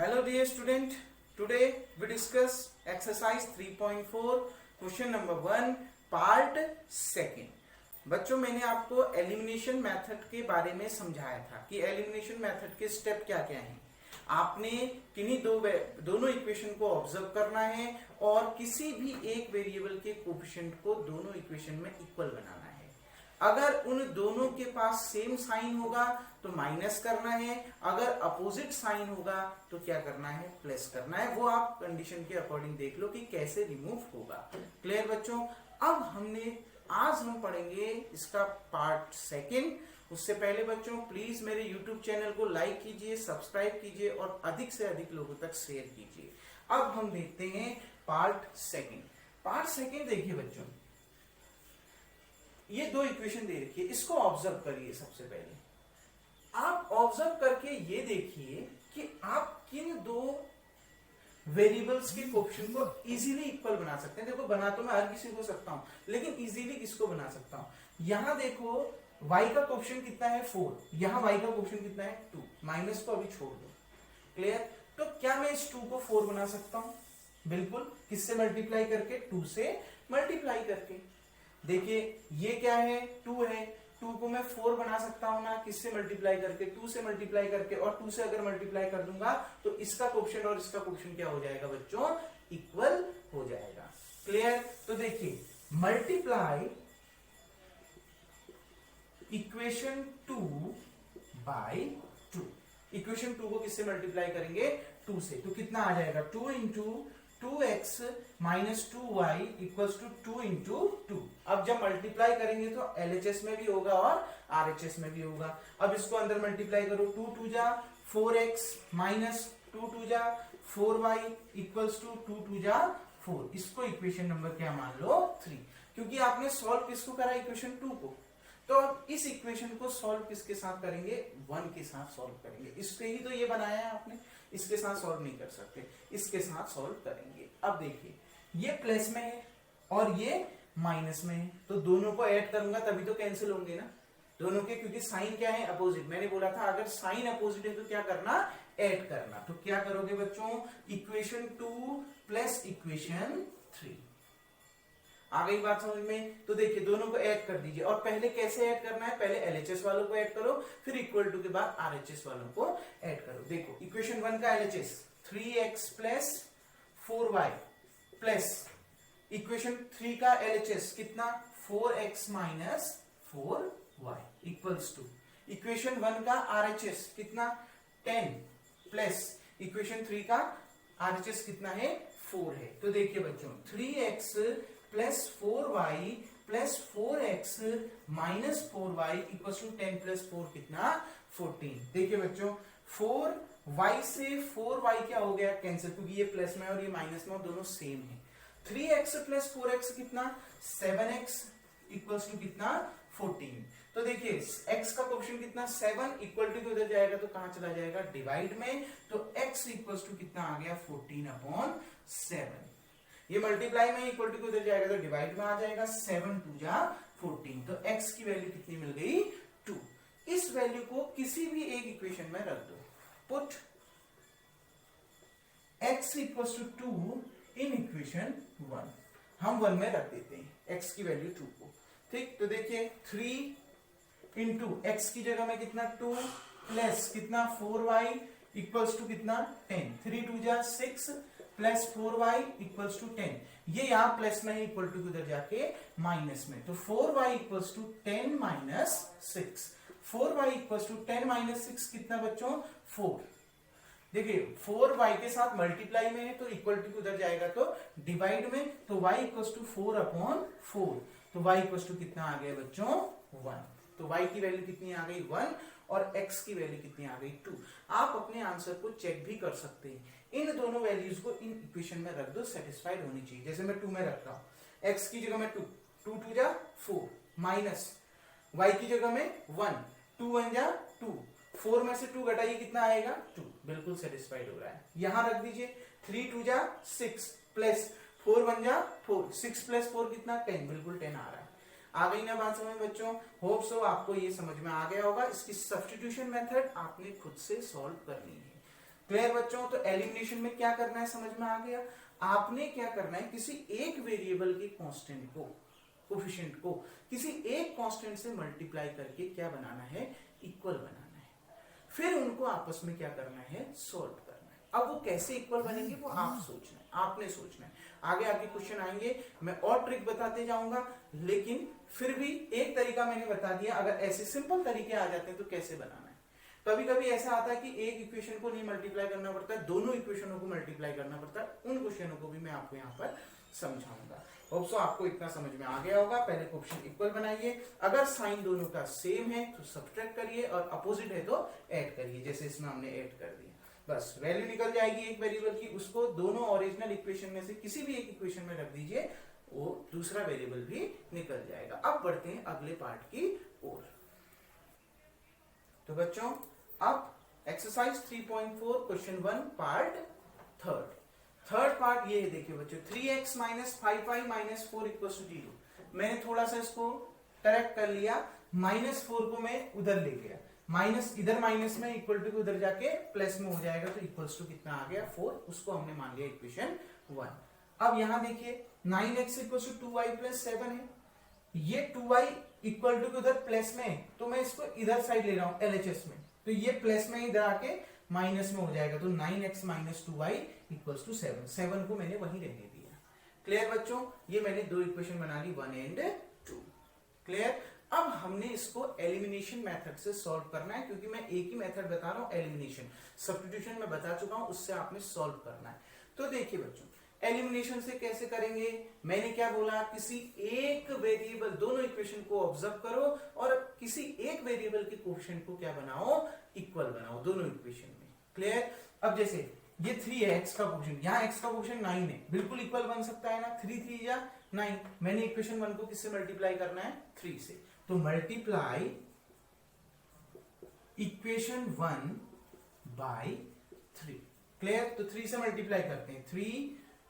Hello dear student, today we discuss exercise 3.4 question number 1 part second। बच्चों मैंने आपको elimination method के बारे में समझाया था कि एलिमिनेशन मेथड के स्टेप क्या क्या हैं। आपने किन्हीं दोनों इक्वेशन को ऑब्जर्व करना है और किसी भी एक वेरिएबल के कोफिशिएंट को दोनों इक्वेशन में इक्वल बनाना है। अगर उन दोनों के पास सेम साइन होगा तो माइनस करना है, अगर अपोजिट साइन होगा तो क्या करना है, प्लस करना है। वो आप कंडीशन के अकॉर्डिंग देख लो कि कैसे रिमूव होगा। क्लियर बच्चों। अब आज हम पढ़ेंगे इसका पार्ट सेकंड। उससे पहले बच्चों प्लीज मेरे YouTube चैनल को लाइक कीजिए, सब्सक्राइब कीजिए और अधिक से अधिक लोगों तक शेयर कीजिए। अब हम देखते हैं पार्ट सेकंड। पार्ट सेकंड देखिए बच्चों, ये दो इक्वेशन दे रखी है, इसको ऑब्जर्व करिए। सबसे पहले आप ऑब्जर्व करके ये देखिए कि आप किन दो वेरिएबल्स के कोफिशिएंट को इजीली इक्वल बना सकते हैं। देखो बना तो मैं हर किसी को सकता हूं, लेकिन इजीली किसको बना सकता हूं। यहां देखो y का कोफिशिएंट कितना है 4, यहां y का कोफिशिएंट कितना है 2, माइनस को अभी छोड़ दो। क्लियर। तो क्या मैं इस 2 को 4 बना सकता हूं? बिल्कुल। किससे मल्टीप्लाई करके? 2 से मल्टीप्लाई करके। देखिए ये क्या है, 2 है, 2 को मैं 4 बना सकता हूं ना, किससे मल्टीप्लाई करके? 2 से मल्टीप्लाई करके। और 2 से अगर मल्टीप्लाई कर दूंगा तो इसका कोफिशिएंट और इसका कोफिशिएंट क्या हो जाएगा बच्चों? इक्वल हो जाएगा। क्लियर। तो देखिए मल्टीप्लाई इक्वेशन 2 बाय 2। इक्वेशन 2 को किससे मल्टीप्लाई करेंगे? 2 से। तो कितना आ जाएगा? 2 into 2x minus 2y equals to 2 into 2। अब जब मल्टीप्लाई करेंगे तो LHS में भी होगा और RHS में भी होगा। अब इसको अंदर मल्टीप्लाई करो, 2 2 जा 4x माइनस 2 2 जा 4y इक्वल्स टू 2 2 जा 4। इसको इक्वेशन नंबर क्या मान लो? 3। क्योंकि आपने सॉल्व किसको करा? इक्वेशन 2 को। तो अब इस इक्वेशन को सॉल्व किसके साथ करेंगे? 1 के साथ सॉल्व करेंगे। इसके ही तो ये बनाया है आपने, इसके साथ सॉल्व नहीं कर सकते, इसके साथ सॉल्व करेंगे। अब देखिए ये प्लस में है और ये माइनस में है, तो दोनों को ऐड करूंगा तभी तो कैंसिल होंगे ना दोनों के, क्योंकि साइन क्या है? अपोजिट। मैंने बोला था अगर साइन अपोजिट है तो क्या करना? ऐड करना। तो क्या करोगे बच्चों? Equation 2 plus equation 3। आ गई बात समझ में? तो देखिए दोनों को ऐड कर दीजिए। और पहले कैसे ऐड करना है? पहले LHS वालों को ऐड करो, फिर इक्वल टू के बाद RHS वालों को ऐड करो। देखो इक्वेशन 1 का LHS 3x plus 4y plus equation 3 का LHS कितना? 4x minus 4y equals two equation 1 का RHS कितना? 10 प्लस इक्वेशन 3 का RHS कितना है? 4 है। तो देखिए बच्चों 3x plus 4y plus 4x minus 4y equal to 10 plus 4 कितना? 14। देखिए बच्चों 4y से 4y क्या हो गया? कैंसिल, क्योंकि ये प्लस में और ये माइनस में और दोनों सेम है। 3x प्लस 4x कितना? 7x इक्वल टू कितना? 14। तो देखिए x का कोफिशिएंट कितना? 7 इक्वल टू उधर जाएगा तो कहां चला जाएगा? डिवाइड में। तो x इक्वल टू कितना आ गया? 14/7। ये मल्टीप्लाई में इक्वल टू उधर जाएगा तो डिवाइड में आ जाएगा। 7 2 जा 14। तो x की वैल्यू कितनी मिल गई? 2। इस वैल्यू को किसी भी एक इक्वेशन में रख दो। Put x equal to 2 in equation 1। हम 1 में रख देते हैं x की वैल्यू 2 को। ठीक। तो देखिए 3 इंटू x की जगह में कितना? 2 प्लस कितना? 4y इक्वल्स टू कितना? 10। 3 2 जा 6 प्लस 4y इक्वल्स टू 10। ये यहां प्लस में है, इक्वल टू उधर जाके माइनस में। तो 4y equals to 10 minus 6। 4y equals to 10 minus 6 कितना बच्चों? 4। देखिए 4y के साथ मल्टीप्लाई में है तो इक्वल टू उधर जाएगा तो डिवाइड में। तो y इक्वल्स टू 4/4। तो y इक्वल्स टू कितना आ गया बच्चों? 1। तो y की वैल्यू कितनी आ गई? 1। और x की वैल्यू कितनी आ गई? 2। आप अपने आंसर को चेक भी कर सकते हैं। इन दोनों वैल्यूज को इन इक्वेशन में रख दो, सेटिस्फाइड होनी चाहिए। जैसे मैं 2 में रखता हूं, x की जगह में 2 2 2 जा 4 माइनस y की जगह में 1 2 1 जा 2 4 में से 2 घटाइए कितना आएगा? 2। बिल्कुल सेटिस्फाइड हो रहा है। यहां रख दीजिए 3 2 जा 6 प्लस 4 1 जा 4 6 प्लस 4 कितना? 10। बिल्कुल 10 आ रहा है। आ गई ना बात समझ बच्चों? होप सो आपको ये समझ में आ गया होगा। इसकी सब्स्टिट्यूशन मेथड आपने खुद से सॉल्व करनी है। क्लियर बच्चों? तो एलिमिनेशन में क्या करना है समझ में आ गया। आपने क्या करना है, किसी एक वेरिएबल के कांस्टेंट को, कोफिशिएंट को किसी एक कांस्टेंट से मल्टीप्लाई करके क्या बनाना है, इक्वल बनाना है। फिर उनको आपस में क्या करना है, सॉल्व करना है। अब वो कैसे इक्वल बनेंगे वो आप सोचना है, आपने सोचना है। आगे आगे क्वेश्चन आएंगे, मैं और ट्रिक बताते जाऊंगा, लेकिन फिर भी एक तरीका मैंने बता दिया। अगर ऐसे सिंपल तरीके आ जाते हैं तो कैसे बनाना है। कभी कभी ऐसा आता है कि एक इक्वेशन को नहीं मल्टीप्लाई करना पड़ता है, दोनों इक्वेशनों को मल्टीप्लाई करना पड़ता है। उन क्वेश्चनों को भी मैं आपको यहाँ पर समझाऊंगा। होप सो आपको इतना समझ में आ गया होगा। पहले क्वेश्चन इक्वल बनाइए, अगर साइन दोनों का सेम है तो सब्ट्रैक्ट करिए, और अपोजिट है तो ऐड करिए, जैसे इसमें हमने ऐड कर दिया। बस वैल्यू निकल जाएगी एक वेरिएबल की, उसको दोनों ओरिजिनल इक्वेशन में से किसी भी एक इक्वेशन में रख दीजिए, वो दूसरा वेरिएबल भी निकल जाएगा। अब बढ़ते हैं अगले पार्ट की ओर। तो बच्चों अब exercise 3.4 question 1 part third part ये है। देखिए बच्चों 3x minus 5y minus 4 equal to 0। मैंने थोड़ा सा इसको करेक्ट कर लिया, -4 को मैं उधर ले गया, माइनस इधर माइनस में, इक्वल टू उधर जाके प्लस में हो जाएगा, तो इक्वल्स टू कितना आ गया 4। उसको हमने मान लिया इक्वेशन 1। अब यहां देखिए 9x equal to 2y plus 7 है, ये 2y इक्वल टू उधर प्लस में, तो मैं इसको इधर साइड ले रहा हूं LHS में, तो ये प्लस में इधर आके माइनस में हो जाएगा, तो 9x minus 2y equals to 7 को मैंने वहीं रहने दिया। क्लियर बच्चों? ये मैंने दो इक्वेशन बना ली 1 एंड 2। क्लियर? अब हमने इसको एलिमिनेशन मेथड से सॉल्व करना है, क्योंकि मैं एक ही मेथड बता रहा हूं, एलिमिनेशन। सब्स्टिट्यूशन में बता चुका हूं, उससे आपने सॉल्व करना है। तो देखिए बच्चों एलिमिनेशन से कैसे करेंगे, मैंने क्या बोला, किसी एक वेरिएबल, दोनों इक्वेशन को ऑब्जर्व करो और किसी एक वेरिएबल के कोएफिशिएंट को क्या बनाओ, इक्वल बनाओ दोनों इक्वेशन में। क्लियर? अब जैसे ये 3 है, x का कोएफिशिएंट, यहाँ x का कोएफिशिएंट 9 है, बिल्कुल इक्वल बन सकता है ना, 3 3 या 9। मैंने इक्वेशन 1 को किससे मल्टीप्लाई करना है, 3 से, तो मल्टीप्लाई इक्वेशन 1 बाय 3। क्लियर? तो 3 से मल्टीप्लाई करते हैं,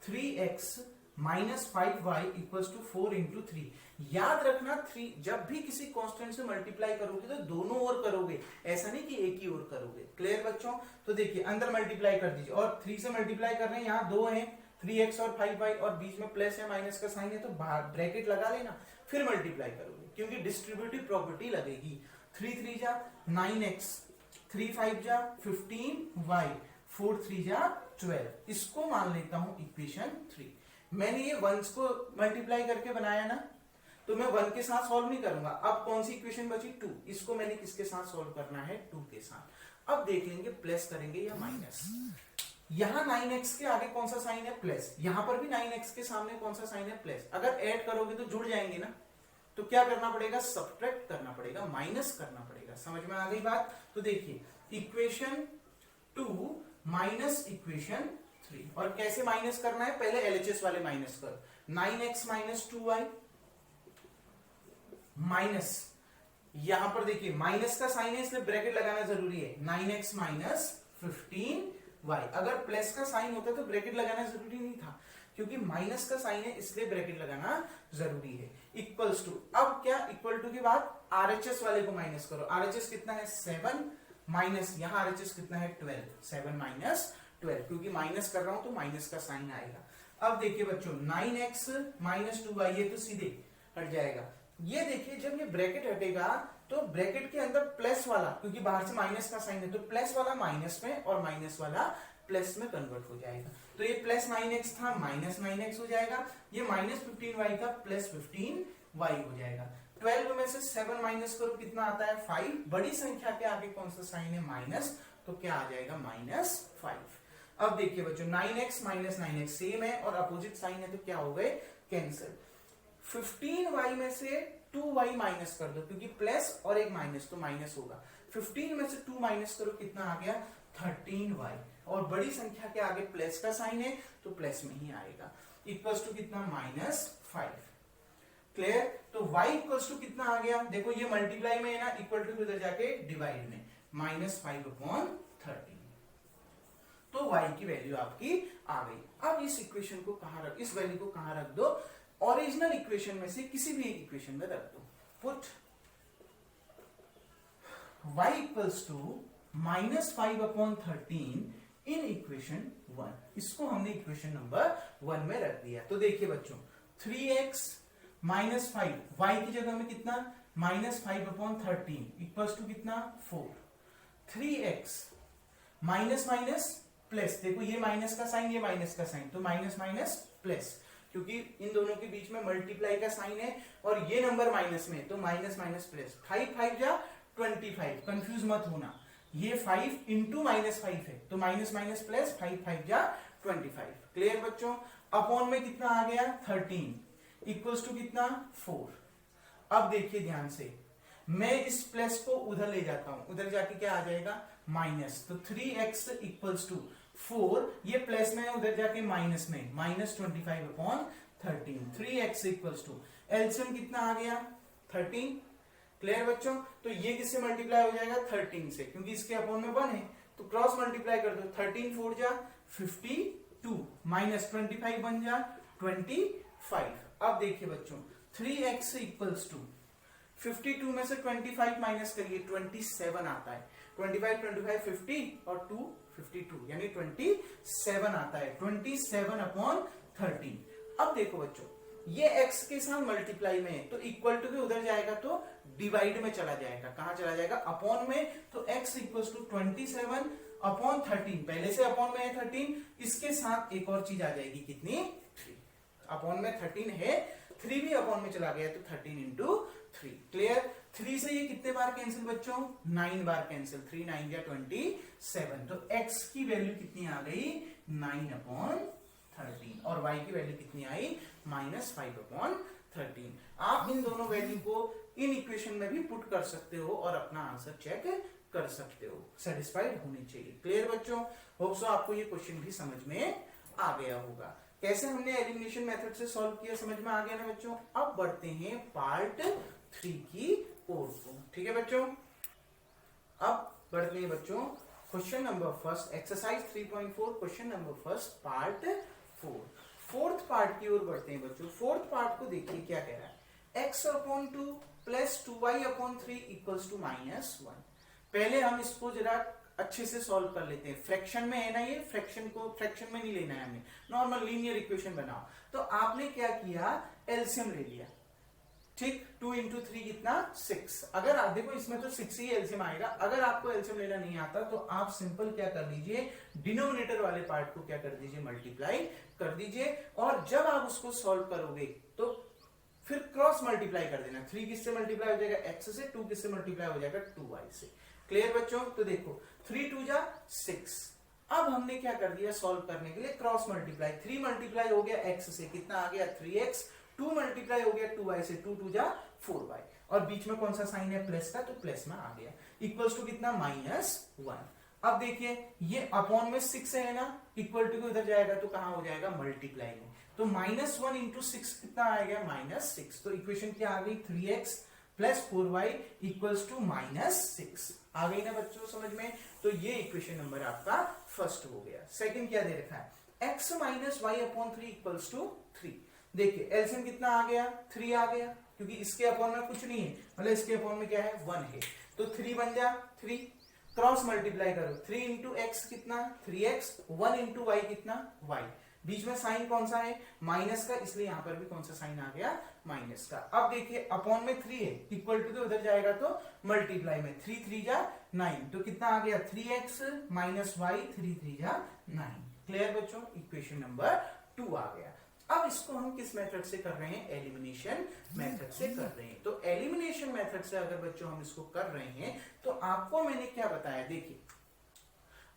3x minus 5y equals to 4 into 3। याद रखना 3 जब भी किसी कांस्टेंट से मल्टीप्लाई करोगे तो दोनों ओर करोगे, ऐसा नहीं कि एक ही ओर करोगे। क्लियर बच्चों? तो देखिए अंदर मल्टीप्लाई कर दीजिए, और 3 से मल्टीप्लाई कर रहे हैं, यहाँ 2 है, 3x और 5y, और बीच में प्लस है माइनस का साइन है, तो ब्रैकेट लगा लेना, फिर मल्टीप्लाई करोगे, क्योंकि डिस्ट्रीब्यूटिव प्रॉपर्टी लगेगी। 3 3 जा 9x, 3 5 जा 15y, 4 3 जा 12। इसको मान लेता हूं इक्वेशन 3। मैंने ये 1 को मल्टीप्लाई करके बनाया ना, तो मैं 1 के साथ सॉल्व नहीं करूंगा। अब कौन सी इक्वेशन बची, 2। इसको मैंने किसके साथ सॉल्व करना है, 2 के साथ। अब देख लेंगे प्लस करेंगे या माइनस। यहां 9x के आगे कौन सा साइन है, प्लस, यहां पर भी 9x के सामने कौन सा साइन है, प्लस। अगर ऐड करोगे तो जुड़ जाएंगे ना, तो क्या करना पड़ेगा, सब्ट्रैक्ट करना पड़ेगा, माइनस करना पड़ेगा। समझ में आ गई बात? तो देखिए इक्वेशन 2 माइनस इक्वेशन 3, और कैसे माइनस करना है, पहले LHS वाले माइनस करो, 9x माइनस 2y माइनस, यहां पर देखिए माइनस का साइन है इसलिए ब्रैकेट लगाना जरूरी है, 9x माइनस 15y। अगर प्लस का साइन होता तो ब्रैकेट लगाना जरूरी नहीं था, क्योंकि माइनस का साइन है इसलिए ब्रैकेट लगाना जरूरी है। इक्वल्स टू, अब क्या, इक्वल टू के बाद RHS वाले को माइनस करो। RHS कितना है, 7 माइनस, यहाँ RHS कितना है, 12, 7 माइनस 12, क्योंकि माइनस कर रहा हूं तो माइनस का साइन आएगा। अब देखिए बच्चों 9x माइनस 2y, ये तो सीधे हट जाएगा। ये देखिए जब ये ब्रैकेट हटेगा तो ब्रैकेट के अंदर प्लस वाला, क्योंकि बाहर से माइनस का साइन है, तो प्लस वाला माइनस में और माइनस वाला प्लस में कन्वर्ट हो जाएगा। तो ये प्लस 9x था, माइनस 9x हो जाएगा, ये माइनस 15y का प्लस 15y हो जाएगा। 12 में से 7 माइनस करो, कितना आता है, 5। बड़ी संख्या के आगे कौन सा साइन है, माइनस, तो क्या आ जाएगा, -5। अब देखिए बच्चों 9x माइनस 9x सेम है और अपोजिट साइन है, तो क्या हो गए, कैंसिल। 15y में से 2y माइनस कर दो, क्योंकि प्लस और एक माइनस तो माइनस होगा। 15 में से 2 माइनस करो, कितना आ गया, 13y, और बड़ी संख्या के आगे प्लस का साइन है तो प्लस में ही आएगा। इक्वल्स टू कितना, -5। क्लियर? तो y इक्वल्स टू कितना आ गया, देखो ये मल्टीप्लाई में है ना, इक्वल टू उधर जाके डिवाइड में, -5/13। तो y की वैल्यू आपकी आ गई। अब इस इक्वेशन को कहां रख, इस वैल्यू को कहां रख दो, ओरिजिनल इक्वेशन में से किसी भी एक इक्वेशन में रख दो। Put y equals to -5/13 in equation 1। इसको हमने इक्वेशन नंबर 1 में रख दिया। तो देखिए बच्चों 3x माइनस 5, y की जगह में कितना -5/13 इक्वल्स टू कितना 4। 3x माइनस माइनस प्लस, देखो ये माइनस का साइन, ये माइनस का साइन, तो माइनस माइनस प्लस, क्योंकि इन दोनों के बीच में मल्टीप्लाई का साइन है और ये नंबर माइनस में, तो माइनस माइनस प्लस। 5 5 जा 25, कंफ्यूज मत होना, ये 5 इंटू -5 है, तो माइनस माइनस प्लस, 5 5 जा 25। क्लियर बच्चों? अपॉन में कितना आ गया 13 इक्वल्स टू कितना 4। अब देखिए ध्यान से, मैं इस प्लस को उधर ले जाता हूं, उधर जाके क्या आ जाएगा माइनस, तो 3x इक्वल्स टू 4, ये प्लस में है उधर जाके माइनस में, -25/13। 3x इक्वल्स टू एलसीएम कितना आ गया 13। क्लियर बच्चों? तो ये किससे मल्टीप्लाई हो जाएगा 13 से, क्योंकि इसके अपॉन में 1 है, तो क्रॉस मल्टीप्लाई कर दो, 13 4 जा 52 -25 बन जा 25। अब देखिए बच्चों 3x इक्वल्स टू 52 में से 25 माइनस करिए 27 आता है, 25 25 50 और 2 52, यानी 27 आता है, 27/13। अब देखो बच्चों ये x के साथ मल्टीप्लाई में है, तो इक्वल टू के उधर जाएगा तो डिवाइड में चला जाएगा, कहां चला जाएगा अपॉन में, तो x इक्वल्स टू 27/13, पहले से अपॉन में है 13, इसके साथ एक और चीज आ जाएगी कितनी 3, अपॉन में 13 है, 3 भी अपॉन में चला गया तो 13 इंटू 3। क्लियर? 3 से ये कितने बार कैंसिल बच्चों 9 बार कैंसिल, 3 9 या 27, तो x की वैल्यू कितनी आ गई 9/13 और y की वैल्यू कितनी आई -5/13। आप इन दोनों वैल्यू को इन इक्वेशन में भी पुट कर सकते हो और अपना आंसर चेक कर सकते हो, सेटिस्फाइड होनी चाहिए। क्लियर बच्चों? होप सो आपको ये क्वेश्चन भी समझ में आ गया होगा। कैसे हमने एलिमिनेशन मेथड से सॉल्व किया समझ में आ गया ना बच्चों? अब बढ़ते हैं पार्ट 3 की ओर को। ठीक है बच्चों? अब बढ़ते हैं बच्चों question number first, exercise 3.4, question number first part 4, fourth part की ओर बढ़ते हैं बच्चों। फोर्थ पार्ट को देखिए क्या कह रहा है, x/2 plus 2y/3 equals to -1। पहले हम इसको जरा अच्छे से सॉल्व कर लेते हैं। फ्रैक्शन में है ना, ये फ्रैक्शन को फ्रैक्शन में नहीं लेना है हमें, नॉर्मल लीनियर इक्वेशन बनाओ। तो आपने क्या किया, एलसीएम ले लिया, ठीक, 2 इंटू 3 कितना 6। अगर आप देखो इसमें तो 6 ही एलसीएम आएगा, अगर आपको एलसीएम लेना नहीं आता तो आप सिंपल क्या कर लीजिए, डिनोमिनेटर वाले पार्ट को क्या कर दीजिए मल्टीप्लाई कर दीजिए, और जब आप उसको सॉल्व करोगे तो फिर क्रॉस मल्टीप्लाई कर देना। 3 किससे मल्टीप्लाई हो जाएगा x से, 2 किससे मल्टीप्लाई हो जाएगा 2y से। क्लियर बच्चों? तो देखो 3 2 जा 6। अब हमने क्या कर दिया सॉल्व करने के लिए क्रॉस मल्टीप्लाई, 3 मल्टीप्लाई हो गया x से, कितना आ गया 3x, 2 मल्टीप्लाई हो गया 2y से, 2 2 जा 4y, और बीच में कौन सा साइन है प्लस का, तो प्लस में आ गया, इक्वल्स टू कितना -1। अब देखिए ये अपॉन में 6 है ना, इक्वल टू उधर जाएगा तो कहां हो जाएगा मल्टीप्लाई में, तो -1 इंटू 6 कितना आएगा -6। तो इक्वेशन क्या आ गई 3x plus 4y equals to -6। आ गई ना बच्चों समझ में? तो ये इक्वेशन नंबर आपका फर्स्ट हो गया। सेकंड क्या दे रखा है, x minus Y upon 3 equals to 3। देखिए एलसीएम कितना आ गया 3 आ गया, क्योंकि इसके अपॉन में कुछ नहीं है, मतलब इसके अपॉन में क्या है 1 है, तो 3 बन जा 3, क्रॉस मल्टीप्लाई करो, 3 इंटू एक्स कितना 3x, 1 इंटू वाई कितना y, बीच में साइन कौन सा है माइनस का, इसलिए यहां पर भी कौन सा साइन आ गया माइनस का। अब देखिए अपॉन में 3 है, इक्वल टू के उधर जाएगा तो मल्टीप्लाई में, 3 3 जा 9, तो कितना आ गया 3x माइनस वाई, 3 3 जा 9। क्लियर बच्चों? इक्वेशन नंबर 2 आ गया। अब इसको हम किस मेथड से कर रहे हैं, एलिमिनेशन मेथड से कर रहे हैं। तो एलिमिनेशन मेथड से अगर बच्चों हम इसको कर रहे हैं तो आपको मैंने क्या बताया, देखिए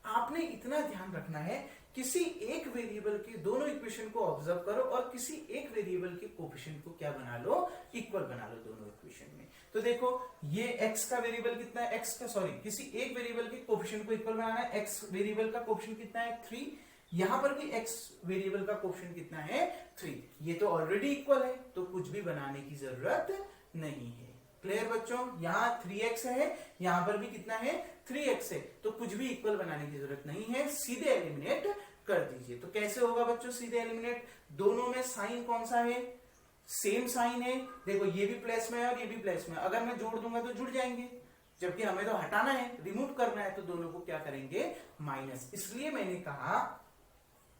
आपने इतना ध्यान रखना है, किसी एक वेरिएबल के दोनों इक्वेशन को ऑब्जर्व करो और किसी एक वेरिएबल के कोफिशिएंट को क्या बना लो, इक्वल बना लो दोनों इक्वेशन में। तो देखो ये x का वेरिएबल कितना है, x का सॉरी किसी एक वेरिएबल के कोफिशिएंट को इक्वल बनाना है, x वेरिएबल का कोफिशिएंट कितना है 3, यहां पर भी x वेरिएबल का कोफिशिएंट कितना है 3, ये तो ऑलरेडी इक्वल है तो कुछ भी बनाने की जरूरत नहीं है। क्लियर बच्चों? यहाँ 3x है, यहां पर भी कितना है 3x है, तो कुछ भी इक्वल बनाने की जरूरत नहीं है, सीधे एलिमिनेट कर दीजिए। तो कैसे होगा बच्चों सीधे एलिमिनेट, दोनों में साइन कौन सा है, सेम साइन है, देखो ये भी प्लस में है और ये भी प्लस में, अगर मैं जोड़ दूंगा तो जुड़ जाएंगे, जबकि हमें तो हटाना है, रिमूव करना है, तो दोनों को क्या करेंगे माइनस। इसलिए मैंने कहा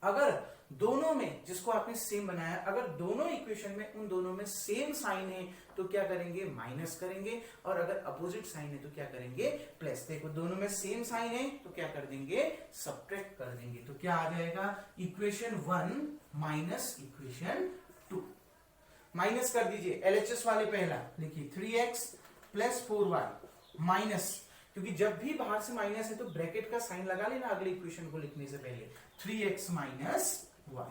अगर दोनों में, जिसको आपने सेम बनाया, अगर दोनों इक्वेशन में उन दोनों में सेम साइन है तो क्या करेंगे माइनस करेंगे, और अगर अपोजिट साइन है तो क्या करेंगे प्लस। देखो दोनों में सेम साइन है तो क्या कर देंगे सब्ट्रैक्ट कर देंगे, तो क्या आ जाएगा इक्वेशन 1 माइनस इक्वेशन 2। माइनस कर दीजिए एलएचएस वाले, पहला लिखिए 3x प्लस 4y माइनस, क्योंकि जब भी बाहर से माइनस है तो ब्रैकेट का साइन लगा लेना अगले इक्वेशन को लिखने से पहले, 3x minus y।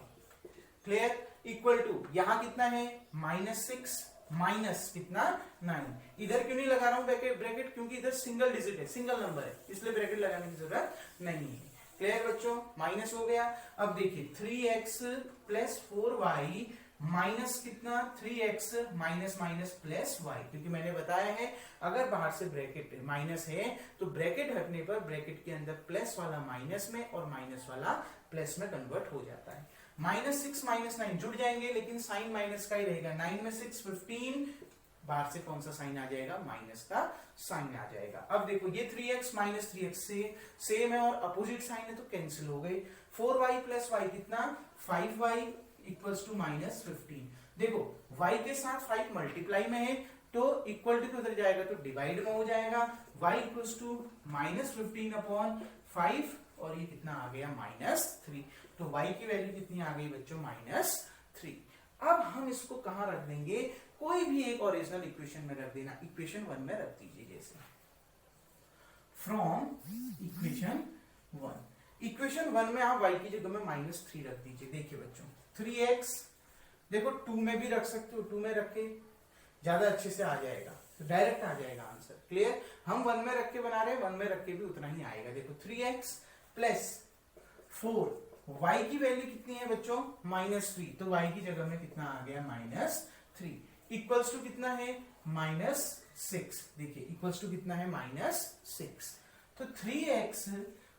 Clear, equal to यहां कितना है -6 माइनस कितना 9। इधर क्यों नहीं लगा रहा हूं ब्रैकेट, क्योंकि इधर सिंगल डिजिट है, सिंगल नंबर है, इसलिए ब्रैकेट लगाने की जरूरत नहीं है। क्लियर बच्चों, माइनस हो गया। अब देखिए 3x प्लस 4y माइनस कितना 3x minus minus plus y, क्योंकि मैंने बताया है अगर बाहर से ब्रैकेट माइनस है तो ब्रैकेट हटने पर ब्रैकेट के अंदर प्लस वाला माइनस में और माइनस वाला प्लस में कन्वर्ट हो जाता है। -6 -9 जुड़ जाएंगे लेकिन साइन माइनस का ही रहेगा। 9 में 6 15, बाहर से कौन सा साइन आ जाएगा माइनस का साइन आ जाएगा। अब देखो ये 3x माइनस 3x से सेम है और अपोजिट साइन है तो कैंसिल हो गए। 4y प्लस y कितना 5y इक्वल्स टू -15। देखो y के साथ 5 मल्टीप्लाई में है तो इक्वल टू उधर जाएगा तो डिवाइड में हो जाएगा, y इक्वल्स टू -15 अपॉन 5 और ये कितना आ गया -3। तो y की वैल्यू कितनी आ गई बच्चों -3। अब हम इसको कहां रख देंगे, कोई भी एक ओरिजिनल इक्वेशन में रख देना, इक्वेशन 1 में रख दीजिए। जैसे फ्रॉम इक्वेशन 1, इक्वेशन 1 में आप y की जगह में -3 रख दीजिए। देखिए बच्चों 3x, देखो 2 में भी रख सकते हो, 2 में रख के ज्यादा अच्छे से आ जाएगा, तो डायरेक्ट आ जाएगा आंसर। क्लियर, हम 1 में रख के बना रहे हैं, 1 में रख के भी उतना ही आएगा। देखो 3x प्लस 4, y की वैल्यू कितनी है बच्चों -3, तो y की जगह में कितना आ गया -3 इक्वल्स टू कितना है -6। देखिए इक्वल्स टू कितना है -6। तो 3x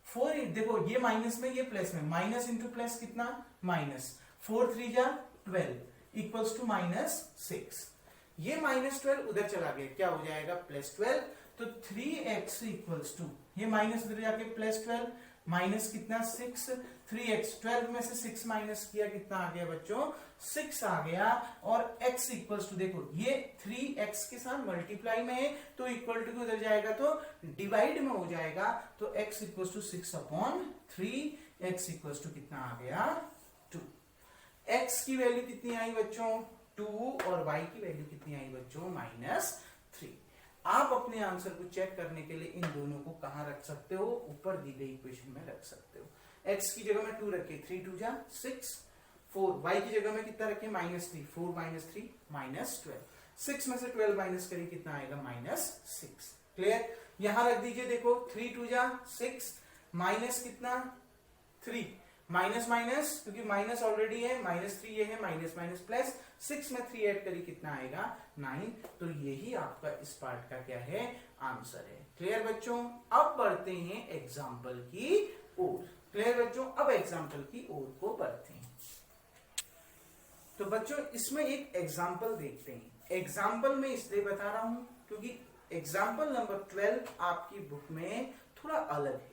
4, देखो ये माइनस में ये प्लस में, माइनस इंटू प्लस कितना -4 3 जा 12 इक्वल्स टू -6। ये -12 उधर चला गया, क्या हो जाएगा +12। तो 3x इक्वल्स टू, ये माइनस उधर जाके +12 माइनस कितना 6, 3x 12 में से 6 माइनस किया कितना आ गया बच्चों 6 आ गया। और x इक्वल्स टू, देखो ये 3x के साथ मल्टीप्लाई में है तो इक्वल टू उधर जाएगा तो डिवाइड में हो जाएगा, तो x equals to 6 upon 3, x equals to कितना आ गया 2। x की वैल्यू कितनी आई बच्चों 2 और y की वैल्यू कितनी आई बच्चों -3। आप अपने आंसर को चेक करने के लिए इन दोनों को कहां रख सकते हो, ऊपर दी गई इक्वेशन में रख सकते हो। x की जगह में 2 रखे, 3 2 जा 6, 4, y की जगह में कितना रखे -3, 4 -3 -12, 6 में से 12 माइनस करिए कितना आएगा -6। क्लियर, यहां रख दीजिए, देखो 3 2 जा 6 माइनस कितना 3, माइनस माइनस क्योंकि माइनस ऑलरेडी है, -3 ये है, माइनस माइनस प्लस 6 में 3 ऐड करिए कितना आएगा 9। तो यही आपका इस पार्ट का क्या है आंसर है। क्लियर बच्चों, अब बढ़ते हैं एग्जाम्पल की ओर। क्लियर बच्चों, अब एग्जाम्पल की ओर को बढ़ते हैं। तो बच्चों इसमें एक एग्जाम्पल देखते हैं। एग्जाम्पल में इसलिए बता रहा हूं क्योंकि एग्जाम्पल नंबर 12 आपकी बुक में थोड़ा अलग है।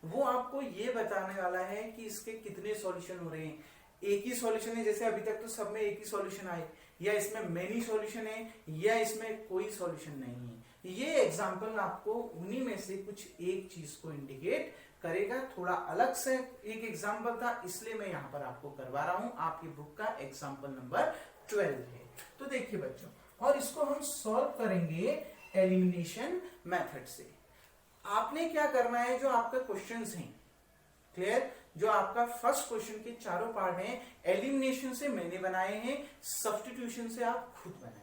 वो आपको ये बताने वाला है कि इसके कितने सॉल्यूशन हो रहे हैं। एक ही सॉल्यूशन है, जैसे अभी तक तो सब में एक ही सॉल्यूशन आए, या इसमें मेनी सॉल्यूशन है, या इसमें कोई सॉल्यूशन नहीं है। ये एग्जाम्पल आपको उन्हीं में से कुछ एक चीज को इंडिकेट करेगा। थोड़ा अलग से एक एग्जाम्पल था इसलिए मैं यहाँ पर आपको करवा रहा हूं। आपकी बुक का एग्जाम्पल नंबर 12 है। तो देखिए बच्चों, और इसको हम सॉल्व करेंगे एलिमिनेशन मेथड से। आपने क्या करना है, जो आपके क्वेश्चंस हैं, क्लियर, जो आपका फर्स्ट क्वेश्चन के चारों पार्ट हैं, एलिमिनेशन से मैंने बनाए हैं, सब्स्टिट्यूशन से आप खुद बनाएंगे।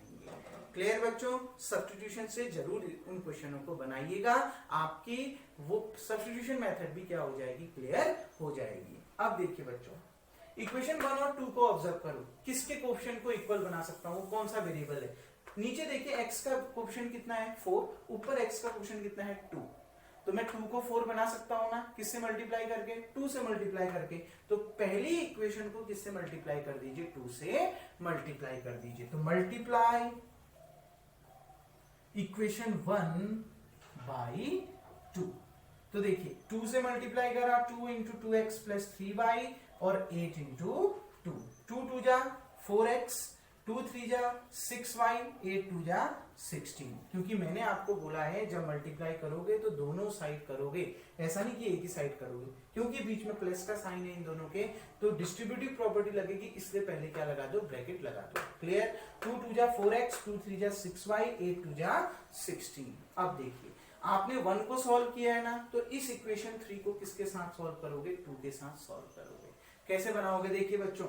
क्लियर बच्चों, सब्स्टिट्यूशन से जरूर उन क्वेश्चनों को बनाइएगा, आपकी वो सब्स्टिट्यूशन मेथड भी क्या हो जाएगी क्लियर हो जाएगी। अब देखिए बच्चों, इक्वेशन 1 और 2 को ऑब्जर्व करो, किसके कोएफिशिएंट को इक्वल बना सकता हूं, कौन सा वेरिएबल है। नीचे देखिए x का कोएफिशिएंट कितना है 4, ऊपर x का कोएफिशिएंट कितना है 2। तो मैं 2 को 4 बना सकता हूं ना, किससे मल्टीप्लाई करके 2 से मल्टीप्लाई करके। तो पहली इक्वेशन को किससे मल्टीप्लाई कर दीजिए 2 से मल्टीप्लाई कर दीजिए। तो मल्टीप्लाई इक्वेशन 1 बाई 2। तो देखिए 2 से मल्टीप्लाई करा, 2 इंटू 2x प्लस 3y और 8 इंटू 2, 2 2 जा 4x, 2 3 जा 6y, 8 2 जा 16। क्योंकि मैंने आपको बोला है जब मल्टीप्लाई करोगे तो दोनों साइड करोगे, ऐसा नहीं कि एक ही साइड करोगे, क्योंकि बीच में प्लस का साइन है इन दोनों के, तो डिस्ट्रीब्यूटिव प्रॉपर्टी लगेगी, इसलिए पहले क्या लगा दो, ब्रैकेट लगा दो। क्लियर? 2 2 जा 4x, 2 3 जा 6y, 8 2 जा 16। अब देखिए आपने 1 को सॉल्व किया है ना, तो इस इक्वेशन 3 को किसके साथ सॉल्व करोगे, 2 के साथ सॉल्व करोगे। कैसे बनाओगे? देखिए बच्चों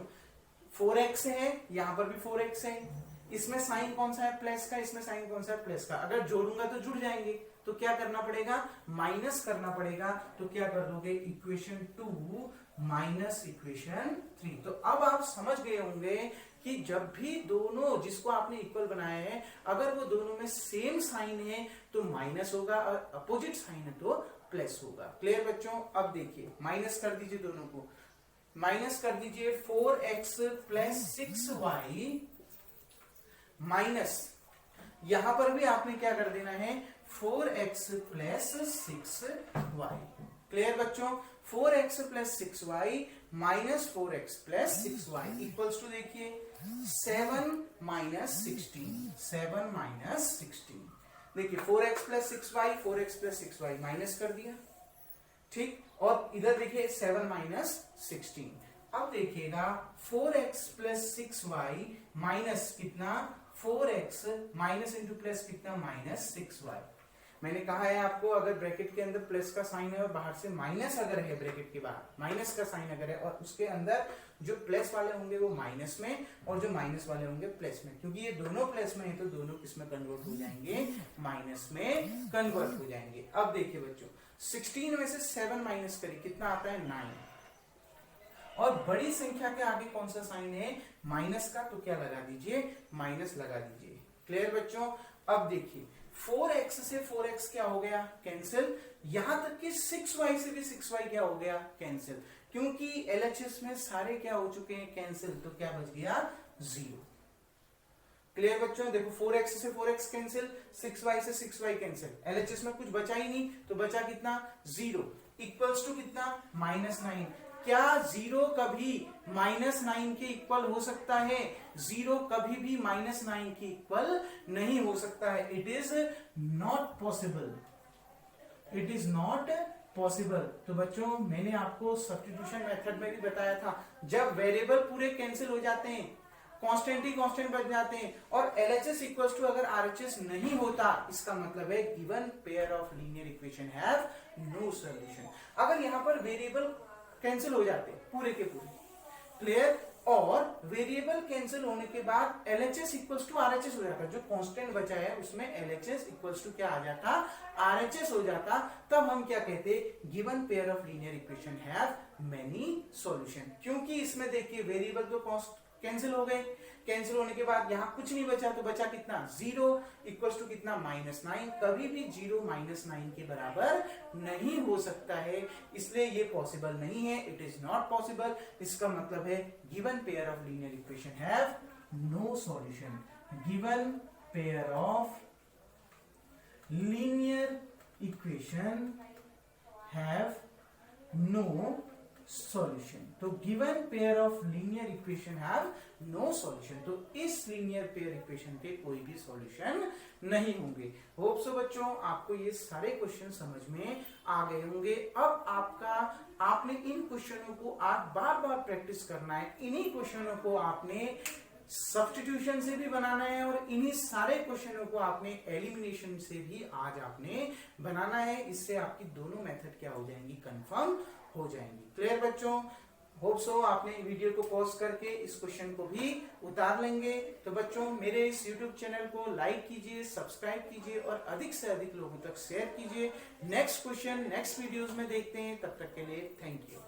4x है, यहां पर भी 4x है, इसमें साइन कौन सा है, प्लस का, इसमें साइन कौन सा है, प्लस का। अगर जोड़ूंगा तो जुड़ जाएंगे, तो क्या करना पड़ेगा, माइनस करना पड़ेगा। तो क्या कर दोगे, इक्वेशन 2 माइनस इक्वेशन 3। तो अब आप समझ गए होंगे कि जब भी दोनों जिसको आपने इक्वल बनाया है, अगर वो दोनों में सेम साइन है तो माइनस होगा, और अपोजिट साइन है तो प्लस होगा। क्लियर बच्चों? अब देखिए माइनस कर दीजिए दोनों को, माइनस कर दीजिए 4x प्लस 6y माइनस, यहां पर भी आपने क्या कर देना है, 4x प्लस 6y। क्लियर बच्चों? 4x plus 6y minus 4x plus 6y equals to देखिए 7 माइनस 16, 7 माइनस 16। देखिए 4x plus 6y, 4x plus 6y minus कर दिया, ठीक। और इधर देखिए 7 माइनस 16। अब देखिएगा 4x प्लस 6y माइनस कितना, 4x माइनस इंटू प्लस कितना, माइनस 6y। मैंने कहा है आपको, अगर ब्रैकेट के अंदर प्लस का साइन है और बाहर से माइनस अगर है, ब्रैकेट के बाहर माइनस का साइन अगर है और उसके अंदर जो प्लस वाले होंगे वो माइनस में और जो माइनस वाले होंगे प्लस में, क्योंकि ये दोनों प्लस में है तो दोनों किसमें कन्वर्ट हो जाएंगे, माइनस में कन्वर्ट हो जाएंगे। अब देखिए बच्चों 16 में से 7 माइनस करिए, कितना आता है, 9। और बड़ी संख्या के आगे कौन सा साइन है, माइनस का, तो क्या लगा दीजिए, माइनस लगा दीजिए। क्लियर बच्चों? अब देखिए 4x से 4x क्या हो गया, कैंसिल। यहां तक कि 6y से भी 6y क्या हो गया, कैंसिल, क्योंकि LHS में सारे क्या हो चुके हैं, कैंसिल। तो क्या बच गया, 0। क्लियर बच्चों? देखो 4x से 4x कैंसिल, 6y से 6y कैंसिल, LHS में कुछ बचा ही नहीं, तो बचा कितना, 0 इक्वल्स टू कितना, -9। क्या 0 कभी -9 के इक्वल हो सकता है? 0 कभी भी -9 के इक्वल नहीं हो सकता है। It is not possible, it is not possible. तो बच्चों मैंने आपको सब्स्टिट्यूशन मेथड में भी बताया था, जब वेरिएबल पूरे कैंसिल हो जाते हैं, कांस्टेंट ही कांस्टेंट बच जाते हैं और LHS इक्वल्स टू अगर RHS नहीं होता, इसका मतलब है given pair of linear equation have no solution. अगर यहां पर वेरिएबल कैंसिल हो जाते पूरे के पूरे, क्लियर, और वेरिएबल कैंसिल होने के बाद LHS इक्वल्स टू RHS हो जाता, जो कांस्टेंट बचा है उसमें LHS इक्वल्स टू क्या आ जाता, RHS हो जाता, तब हम क्या कहते, given pair of linear equation have many solution. क्योंकि इसमें देखिए वेरिएबल तो कैंसिल हो गए, कैंसिल होने के बाद यहां कुछ नहीं बचा, तो बचा कितना, 0 इक्वल्स टू कितना, -9। कभी भी 0 -9 के बराबर नहीं हो सकता है, इसलिए ये पॉसिबल नहीं है, इट इज नॉट पॉसिबल। इसका मतलब है given pair of linear equation have no solution, given pair of linear equation have no solution. तो given pair of linear equation have no solution, तो इस लीनियर पेयर इक्वेशन के कोई भी solution नहीं होंगे। होप सो बच्चों आपको ये सारे क्वेश्चन समझ में आ गए होंगे। अब आपने इन क्वेश्चनों को आज बार बार प्रैक्टिस करना है, इन्हीं क्वेश्चनों को आपने सब्स्टिट्यूशन से भी बनाना है और इन्हीं सारे क्वेश्चनों को आपने एलिमिनेशन से भी आज आपने बनाना है। इससे आपकी दोनों मेथड क्या हो जाएंगी, कंफर्म हो जाएंगी। क्लियर बच्चों? होप सो आपने वीडियो को पॉज करके इस क्वेश्चन को भी उतार लेंगे। तो बच्चों मेरे इस YouTube चैनल को लाइक कीजिए, सब्सक्राइब कीजिए और अधिक से अधिक लोगों तक शेयर कीजिए। नेक्स्ट क्वेश्चन नेक्स्ट वीडियोस में देखते हैं, तब तक के लिए थैंक यू।